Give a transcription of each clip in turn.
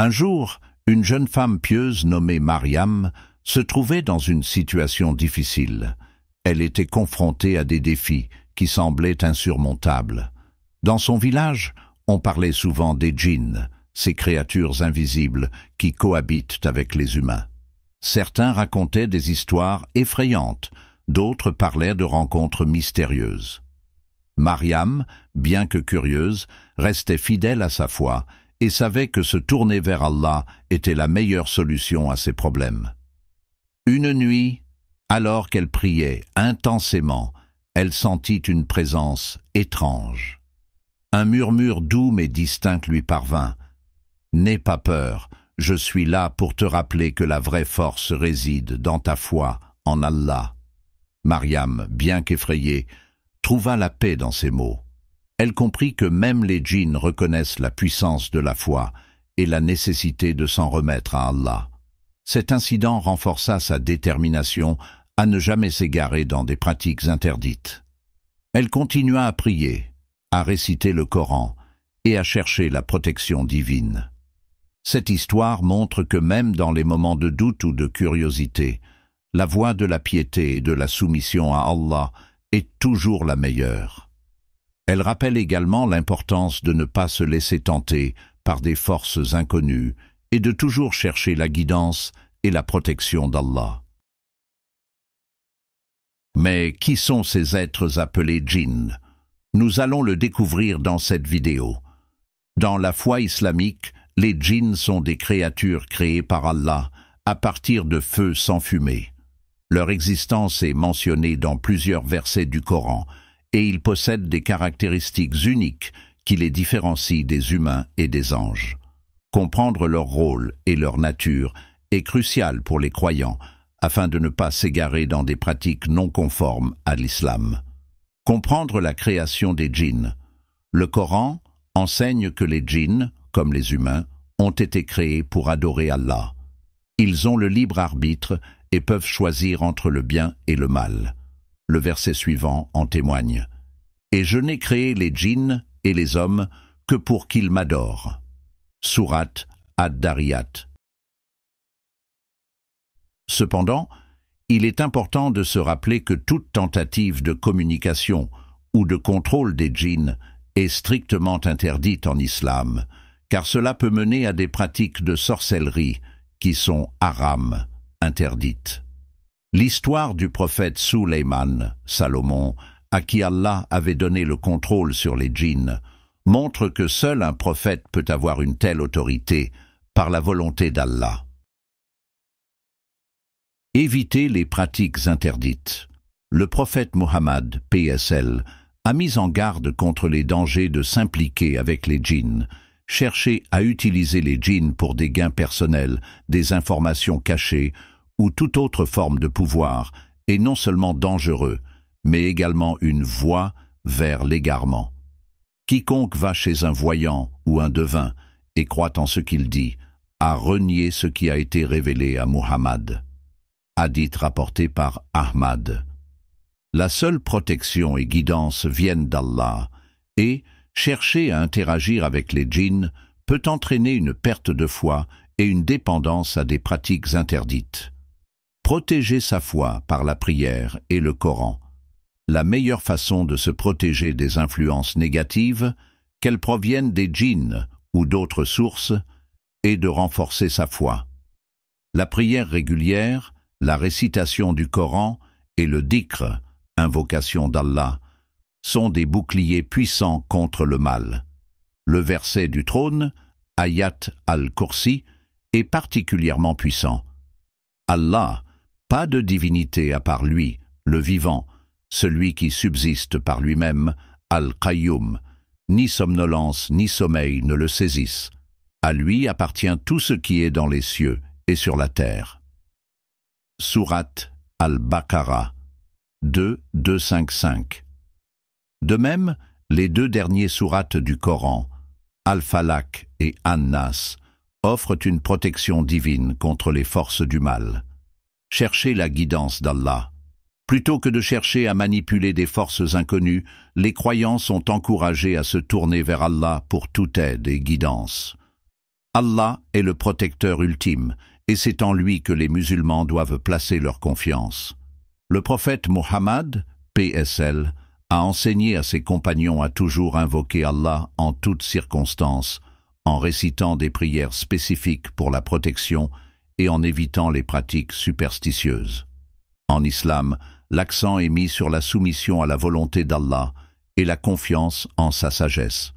Un jour, une jeune femme pieuse nommée Mariam se trouvait dans une situation difficile. Elle était confrontée à des défis qui semblaient insurmontables. Dans son village, on parlait souvent des djinns, ces créatures invisibles qui cohabitent avec les humains. Certains racontaient des histoires effrayantes, d'autres parlaient de rencontres mystérieuses. Mariam, bien que curieuse, restait fidèle à sa foi et savait que se tourner vers Allah était la meilleure solution à ses problèmes. Une nuit, alors qu'elle priait intensément, elle sentit une présence étrange. Un murmure doux mais distinct lui parvint. « N'aie pas peur, je suis là pour te rappeler que la vraie force réside dans ta foi en Allah. » Mariam, bien qu'effrayée, trouva la paix dans ces mots. Elle comprit que même les djinns reconnaissent la puissance de la foi et la nécessité de s'en remettre à Allah. Cet incident renforça sa détermination à ne jamais s'égarer dans des pratiques interdites. Elle continua à prier, à réciter le Coran et à chercher la protection divine. Cette histoire montre que même dans les moments de doute ou de curiosité, la voie de la piété et de la soumission à Allah est toujours la meilleure. Elle rappelle également l'importance de ne pas se laisser tenter par des forces inconnues et de toujours chercher la guidance et la protection d'Allah. Mais qui sont ces êtres appelés djinns? Nous allons le découvrir dans cette vidéo. Dans la foi islamique, les djinns sont des créatures créées par Allah à partir de feu sans fumée. Leur existence est mentionnée dans plusieurs versets du Coran et ils possèdent des caractéristiques uniques qui les différencient des humains et des anges. Comprendre leur rôle et leur nature est crucial pour les croyants afin de ne pas s'égarer dans des pratiques non conformes à l'islam. Comprendre la création des djinns. Le Coran enseigne que les djinns, comme les humains, ont été créés pour adorer Allah. Ils ont le libre arbitre et peuvent choisir entre le bien et le mal. Le verset suivant en témoigne. « Et je n'ai créé les djinns et les hommes que pour qu'ils m'adorent. » Sourate Ad-Dariyat. Cependant, il est important de se rappeler que toute tentative de communication ou de contrôle des djinns est strictement interdite en islam, car cela peut mener à des pratiques de sorcellerie qui sont haram, interdites. L'histoire du prophète Suleyman, Salomon, à qui Allah avait donné le contrôle sur les djinns, montre que seul un prophète peut avoir une telle autorité par la volonté d'Allah. Éviter les pratiques interdites. Le prophète Mohammed, PSL, a mis en garde contre les dangers de s'impliquer avec les djinns, chercher à utiliser les djinns pour des gains personnels, des informations cachées ou toute autre forme de pouvoir est non seulement dangereux, mais également une voie vers l'égarement. Quiconque va chez un voyant ou un devin et croit en ce qu'il dit, a renié ce qui a été révélé à Muhammad. Hadith rapporté par Ahmad. La seule protection et guidance viennent d'Allah, et chercher à interagir avec les djinns peut entraîner une perte de foi et une dépendance à des pratiques interdites. Protéger sa foi par la prière et le Coran. La meilleure façon de se protéger des influences négatives, qu'elles proviennent des djinns ou d'autres sources, est de renforcer sa foi. La prière régulière, la récitation du Coran et le dhikr, invocation d'Allah, sont des boucliers puissants contre le mal. Le verset du trône, Ayat al-Kursi, est particulièrement puissant. Allah, pas de divinité à part lui, le vivant, celui qui subsiste par lui-même, Al-Qayyum, ni somnolence ni sommeil ne le saisissent. À lui appartient tout ce qui est dans les cieux et sur la terre. Sourate Al-Baqarah 2:255. De même, les deux derniers sourates du Coran, Al-Falaq et An-Nas, offrent une protection divine contre les forces du mal. Cherchez la guidance d'Allah. Plutôt que de chercher à manipuler des forces inconnues, les croyants sont encouragés à se tourner vers Allah pour toute aide et guidance. Allah est le protecteur ultime, et c'est en lui que les musulmans doivent placer leur confiance. Le prophète Muhammad, PSL, a enseigné à ses compagnons à toujours invoquer Allah en toutes circonstances, en récitant des prières spécifiques pour la protection et en évitant les pratiques superstitieuses. En islam, l'accent est mis sur la soumission à la volonté d'Allah et la confiance en sa sagesse.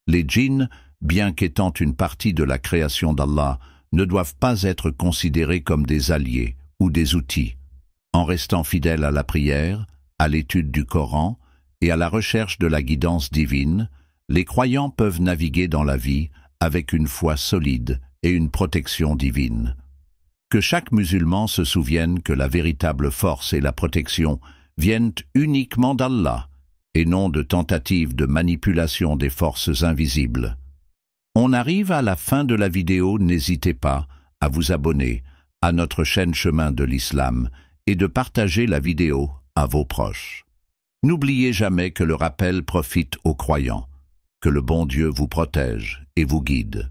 Les djinns, bien qu'étant une partie de la création d'Allah, ne doivent pas être considérés comme des alliés ou des outils. En restant fidèles à la prière, à l'étude du Coran et à la recherche de la guidance divine, les croyants peuvent naviguer dans la vie avec une foi solide et une protection divine. Que chaque musulman se souvienne que la véritable force et la protection viennent uniquement d'Allah et non de tentatives de manipulation des forces invisibles. On arrive à la fin de la vidéo, n'hésitez pas à vous abonner à notre chaîne Chemin de l'Islam et de partager la vidéo à vos proches. N'oubliez jamais que le rappel profite aux croyants. Que le bon Dieu vous protège et vous guide.